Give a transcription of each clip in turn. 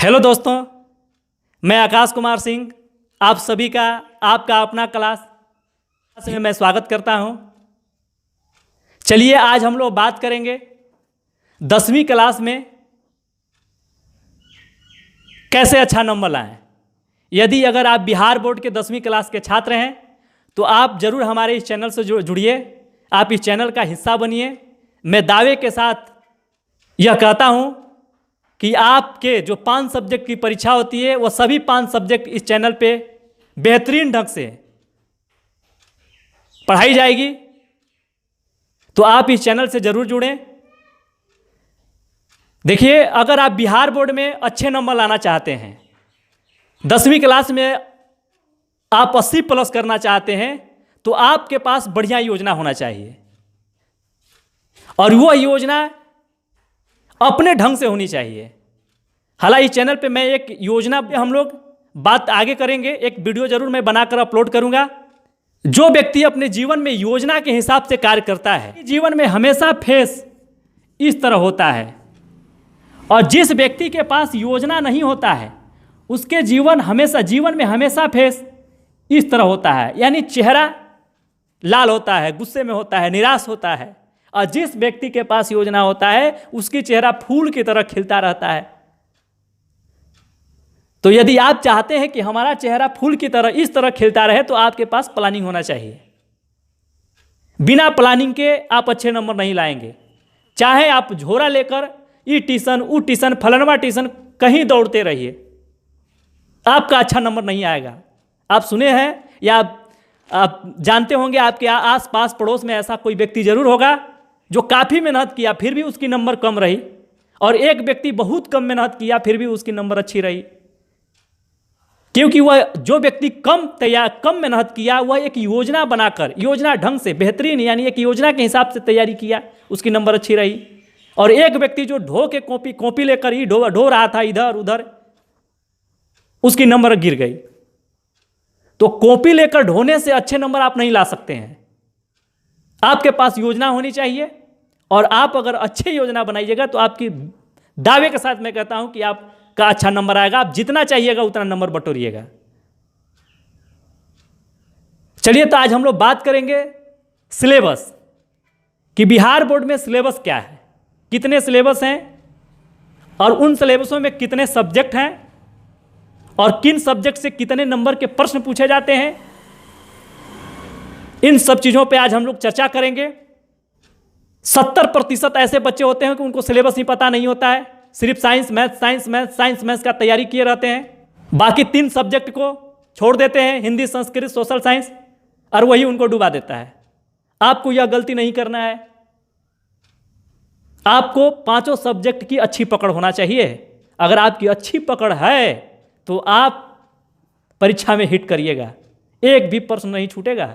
Hello दोस्तों, मैं आकाश कुमार सिंह आप सभी का आपका अपना क्लास में मैं स्वागत करता हूं। चलिए आज हम लोग बात करेंगे 10वीं क्लास में कैसे अच्छा नंबर लाएं। यदि अगर आप बिहार बोर्ड के 10वीं क्लास के छात्र हैं तो आप ज़रूर हमारे इस चैनल से जुड़िए, आप इस चैनल का हिस्सा बनिए। मैं दावे के साथ यह कहता हूं कि आपके जो 5 सब्जेक्ट की परीक्षा होती है वो सभी 5 सब्जेक्ट इस चैनल पे बेहतरीन ढंग से पढ़ाई जाएगी। तो आप इस चैनल से ज़रूर जुड़ें। देखिए, अगर आप बिहार बोर्ड में अच्छे नंबर लाना चाहते हैं, 10वीं क्लास में आप 80 प्लस करना चाहते हैं, तो आपके पास बढ़िया योजना होना चाहिए और वो योजना अपने ढंग से होनी चाहिए। हालांकि इस चैनल पे मैं एक योजना पे हम लोग बात आगे करेंगे, एक वीडियो जरूर मैं बनाकर अपलोड करूंगा। जो व्यक्ति अपने जीवन में योजना के हिसाब से कार्य करता है, जीवन में हमेशा फेस इस तरह होता है, और जिस व्यक्ति के पास योजना नहीं होता है उसके जीवन में हमेशा फेस इस तरह होता है, यानी चेहरा लाल होता है, गुस्से में होता है, निराश होता है। और जिस व्यक्ति के पास योजना होता है उसकी चेहरा फूल की तरह खिलता रहता है। तो यदि आप चाहते हैं कि हमारा चेहरा फूल की तरह इस तरह खिलता रहे तो आपके पास प्लानिंग होना चाहिए। बिना प्लानिंग के आप अच्छे नंबर नहीं लाएंगे। चाहे आप झोरा लेकर ई ट्यूशन ऊ ट्यूशन फलनवा ट्यूशन कहीं दौड़ते रहिए, आपका अच्छा नंबर नहीं आएगा। आप सुने हैं या आप जानते होंगे, आपके आस पास पड़ोस में ऐसा कोई व्यक्ति जरूर होगा जो काफ़ी मेहनत किया फिर भी उसकी नंबर कम रही, और एक व्यक्ति बहुत कम मेहनत किया फिर भी उसकी नंबर अच्छी रही। क्योंकि वह जो व्यक्ति कम मेहनत किया वह एक योजना बनाकर, योजना ढंग से बेहतरीन, यानी एक योजना के हिसाब से तैयारी किया, उसकी नंबर अच्छी रही। और एक व्यक्ति जो ढो के कॉपी लेकर ही ढो रहा था इधर उधर, उसकी नंबर गिर गई। तो कॉपी लेकर ढोने से अच्छे नंबर आप नहीं ला सकते हैं। आपके पास योजना होनी चाहिए, और आप अगर अच्छे योजना बनाइएगा तो आपकी दावे के साथ मैं कहता हूं कि आपका अच्छा नंबर आएगा। आप जितना चाहिएगा उतना नंबर बटोरिएगा। चलिए, तो आज हम लोग बात करेंगे सिलेबस कि बिहार बोर्ड में सिलेबस क्या है, कितने सिलेबस हैं, और उन सिलेबसों में कितने सब्जेक्ट हैं, और किन सब्जेक्ट से कितने नंबर के प्रश्न पूछे जाते हैं। इन सब चीज़ों पे आज हम लोग चर्चा करेंगे। 70% ऐसे बच्चे होते हैं कि उनको सिलेबस ही पता नहीं होता है, सिर्फ साइंस मैथ्स का तैयारी किए रहते हैं, बाकी 3 सब्जेक्ट को छोड़ देते हैं, हिंदी संस्कृत सोशल साइंस, और वही उनको डुबा देता है। आपको यह गलती नहीं करना है। आपको 5 सब्जेक्ट की अच्छी पकड़ होना चाहिए। अगर आपकी अच्छी पकड़ है तो आप परीक्षा में हिट करिएगा, एक भी प्रश्न नहीं छूटेगा।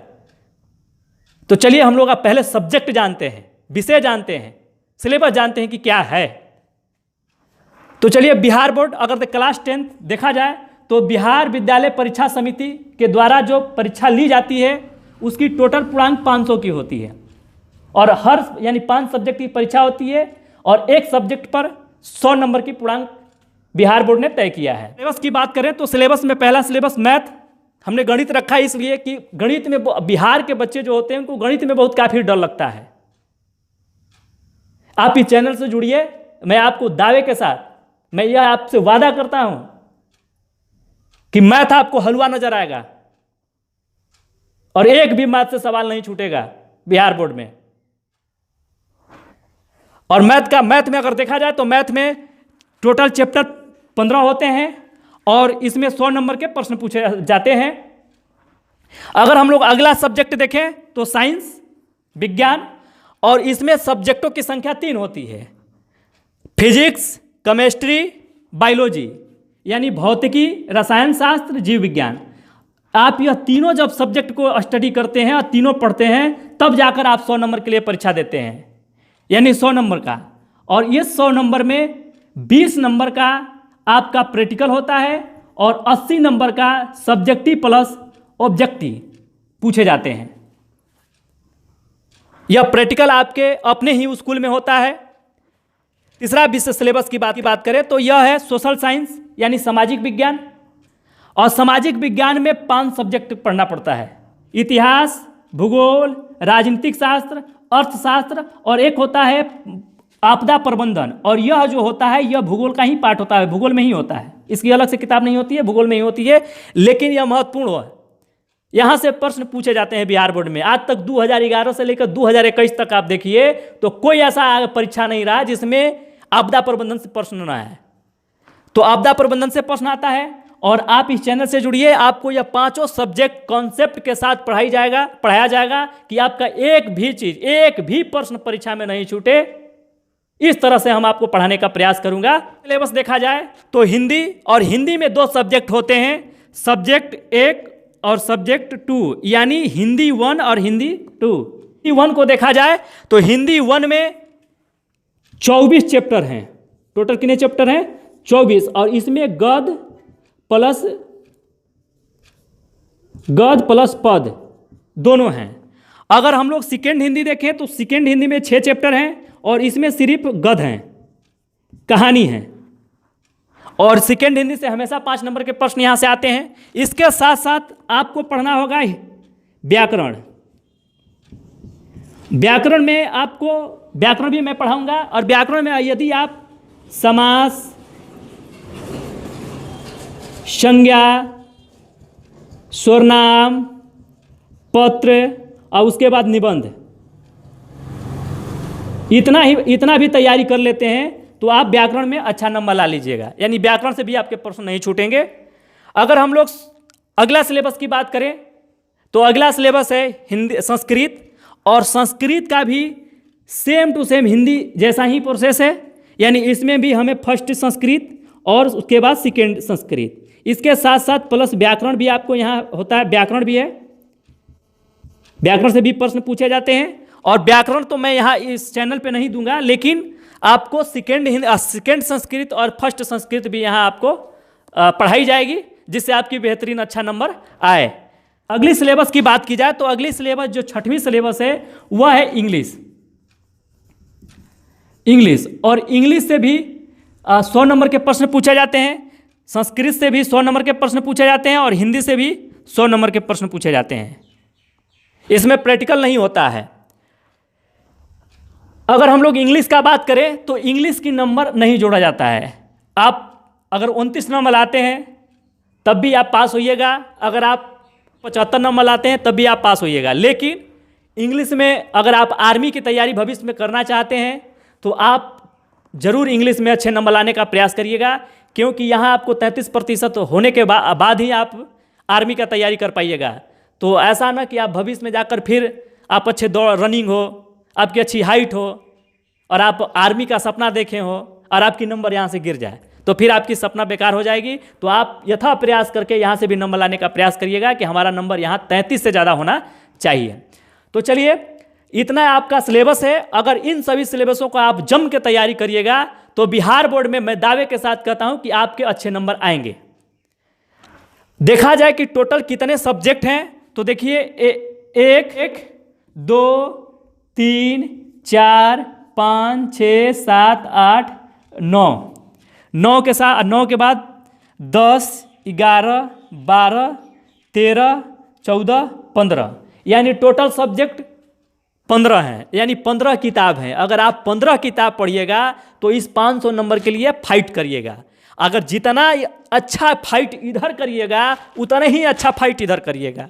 तो चलिए हम लोग पहले सब्जेक्ट जानते हैं, विषय जानते हैं, सिलेबस जानते हैं कि क्या है। तो चलिए, बिहार बोर्ड अगर क्लास 10 देखा जाए तो बिहार विद्यालय परीक्षा समिति के द्वारा जो परीक्षा ली जाती है उसकी टोटल पूर्णांक 500 की होती है, और हर यानी 5 सब्जेक्ट की परीक्षा होती है, और एक सब्जेक्ट पर 100 नंबर की पूर्णांक बिहार बोर्ड ने तय किया है। सिलेबस की बात करें तो सिलेबस में पहला सिलेबस मैथ, हमने गणित रखा है इसलिए कि गणित में बिहार के बच्चे जो होते हैं उनको गणित में बहुत काफ़ी डर लगता है। आप इस चैनल से जुड़िए। मैं आपको दावे के साथ मैं यह आपसे वादा करता हूं कि मैथ आपको हलवा नजर आएगा, और एक भी मैथ से सवाल नहीं छूटेगा बिहार बोर्ड में। और मैथ में अगर देखा जाए तो मैथ में टोटल चैप्टर 15 होते हैं, और इसमें 100 नंबर के प्रश्न पूछे जाते हैं। अगर हम लोग अगला सब्जेक्ट देखें तो साइंस विज्ञान, और इसमें सब्जेक्टों की संख्या 3 होती है, फिजिक्स केमिस्ट्री बायोलॉजी, यानी भौतिकी रसायन शास्त्र जीव विज्ञान। आप यह तीनों जब सब्जेक्ट को स्टडी करते हैं और तीनों पढ़ते हैं तब जाकर आप 100 नंबर के लिए परीक्षा देते हैं, यानी 100 नंबर का। और ये 100 नंबर में 20 नंबर का आपका प्रैक्टिकल होता है, और 80 नंबर का सब्जेक्टिव प्लस ऑब्जेक्टिव पूछे जाते हैं। यह प्रैक्टिकल आपके अपने ही स्कूल में होता है। तीसरा विषय सिलेबस की बात करें तो यह है सोशल साइंस यानी सामाजिक विज्ञान। और सामाजिक विज्ञान में 5 सब्जेक्ट पढ़ना पड़ता है, इतिहास, भूगोल, राजनीतिक शास्त्र, अर्थशास्त्र और एक होता है आपदा प्रबंधन। और यह जो होता है यह भूगोल का ही पार्ट होता है, भूगोल में ही होता है, इसकी अलग से किताब नहीं होती है, भूगोल में ही होती है। लेकिन यह महत्वपूर्ण है, यहाँ से प्रश्न पूछे जाते हैं बिहार बोर्ड में। आज तक 2011 से लेकर 2021 तक आप देखिए तो कोई ऐसा परीक्षा नहीं रहा जिसमें आपदा प्रबंधन से प्रश्न ना आए। तो आपदा प्रबंधन से प्रश्न आता है और आप इस चैनल से जुड़िए, आपको यह 5 सब्जेक्ट कॉन्सेप्ट के साथ पढ़ाया जाएगा कि आपका एक भी प्रश्न परीक्षा में नहीं छूटे। इस तरह से हम आपको पढ़ाने का प्रयास करूंगा। सिलेबस देखा जाए तो हिंदी, और हिंदी में 2 सब्जेक्ट होते हैं, सब्जेक्ट 1 और सब्जेक्ट 2, यानी हिंदी 1 और हिंदी 2। हिंदी 1 को देखा जाए तो हिंदी 1 में 24 चैप्टर हैं। टोटल कितने चैप्टर हैं? 24। और इसमें गद्य प्लस पद दोनों हैं। अगर हम लोग सेकेंड हिंदी देखें तो सेकेंड हिंदी में 6 चैप्टर हैं और इसमें सिर्फ गद्य हैं, कहानी है। और सेकेंड हिंदी से हमेशा 5 नंबर के प्रश्न यहाँ से आते हैं। इसके साथ साथ आपको पढ़ना होगा व्याकरण। व्याकरण में आपको व्याकरण भी मैं पढ़ाऊंगा। और व्याकरण में यदि आप समास, संज्ञा, सर्वनाम, पत्र और उसके बाद निबंध, इतना भी तैयारी कर लेते हैं तो आप व्याकरण में अच्छा नंबर ला लीजिएगा, यानी व्याकरण से भी आपके प्रश्न नहीं छूटेंगे। अगर हम लोग अगला सिलेबस की बात करें तो अगला सिलेबस है हिंदी संस्कृत। और संस्कृत का भी सेम टू सेम हिंदी जैसा ही प्रोसेस है, यानी इसमें भी हमें फर्स्ट संस्कृत और उसके बाद सेकेंड संस्कृत, इसके साथ साथ प्लस व्याकरण भी आपको यहाँ होता है, व्याकरण भी है, व्याकरण से भी प्रश्न पूछे जाते हैं। और व्याकरण तो मैं यहाँ इस चैनल पे नहीं दूंगा, लेकिन आपको सेकेंड संस्कृत और फर्स्ट संस्कृत भी यहाँ आपको पढ़ाई जाएगी, जिससे आपकी बेहतरीन अच्छा नंबर आए। अगली सिलेबस की बात की जाए तो अगली सिलेबस जो 6वीं सिलेबस है वह है इंग्लिश। और इंग्लिश से भी 100 नंबर के प्रश्न पूछे जाते हैं, संस्कृत से भी 100 नंबर के प्रश्न पूछे जाते हैं और हिंदी से भी 100 नंबर के प्रश्न पूछे जाते हैं। इसमें प्रैक्टिकल नहीं होता है। अगर हम लोग इंग्लिश का बात करें तो इंग्लिश की नंबर नहीं जोड़ा जाता है। आप अगर 29 नंबर लाते हैं तब भी आप पास होइएगा, अगर आप 75 नंबर लाते हैं तब भी आप पास होइएगा। लेकिन इंग्लिश में अगर आप आर्मी की तैयारी भविष्य में करना चाहते हैं तो आप ज़रूर इंग्लिश में अच्छे नंबर लाने का प्रयास करिएगा, क्योंकि यहाँ आपको 33% होने के बाद ही आप आर्मी का तैयारी कर पाइएगा। तो ऐसा ना कि आप भविष्य में जाकर फिर आप अच्छे रनिंग हो, आपकी अच्छी हाइट हो और आप आर्मी का सपना देखे हो और आपकी नंबर यहाँ से गिर जाए, तो फिर आपकी सपना बेकार हो जाएगी। तो आप यथा प्रयास करके यहाँ से भी नंबर लाने का प्रयास करिएगा कि हमारा नंबर यहाँ 33 से ज़्यादा होना चाहिए। तो चलिए, इतना आपका सिलेबस है। अगर इन सभी सिलेबसों को आप जम के तैयारी करिएगा तो बिहार बोर्ड में मैं दावे के साथ कहता हूँ कि आपके अच्छे नंबर आएंगे। देखा जाए कि टोटल कितने सब्जेक्ट हैं तो देखिए 1 2 3 4 5 6 7 8 9 के साथ 9 के बाद 10 11 12 13 14 15, यानी टोटल सब्जेक्ट 15 हैं, यानी 15 किताब हैं। अगर आप 15 किताब पढ़िएगा तो इस 500 नंबर के लिए फाइट करिएगा। अगर जितना अच्छा फाइट इधर करिएगा उतना ही अच्छा फाइट इधर करिएगा।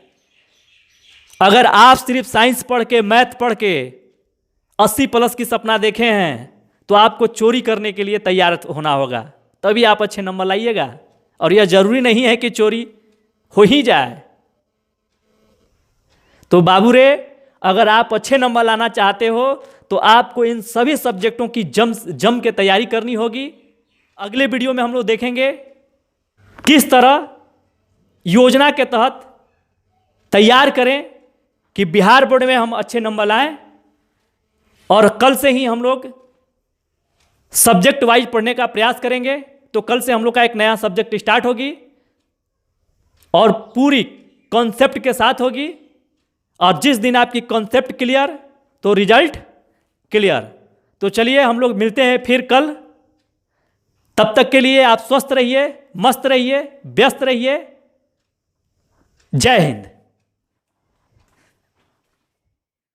अगर आप सिर्फ साइंस पढ़ के, मैथ पढ़ के 80+ की सपना देखे हैं तो आपको चोरी करने के लिए तैयार होना होगा, तभी आप अच्छे नंबर लाइएगा। और यह जरूरी नहीं है कि चोरी हो ही जाए। तो बाबू रे, अगर आप अच्छे नंबर लाना चाहते हो तो आपको इन सभी सब्जेक्टों की जम के तैयारी करनी होगी। अगले वीडियो में हम लोग देखेंगे किस तरह योजना के तहत तैयार करें कि बिहार बोर्ड में हम अच्छे नंबर लाएं। और कल से ही हम लोग सब्जेक्ट वाइज पढ़ने का प्रयास करेंगे। तो कल से हम लोग का एक नया सब्जेक्ट स्टार्ट होगी और पूरी कॉन्सेप्ट के साथ होगी। और जिस दिन आपकी कॉन्सेप्ट क्लियर तो रिजल्ट क्लियर। तो चलिए हम लोग मिलते हैं फिर कल। तब तक के लिए आप स्वस्थ रहिए, मस्त रहिए, व्यस्त रहिए। जय हिंद।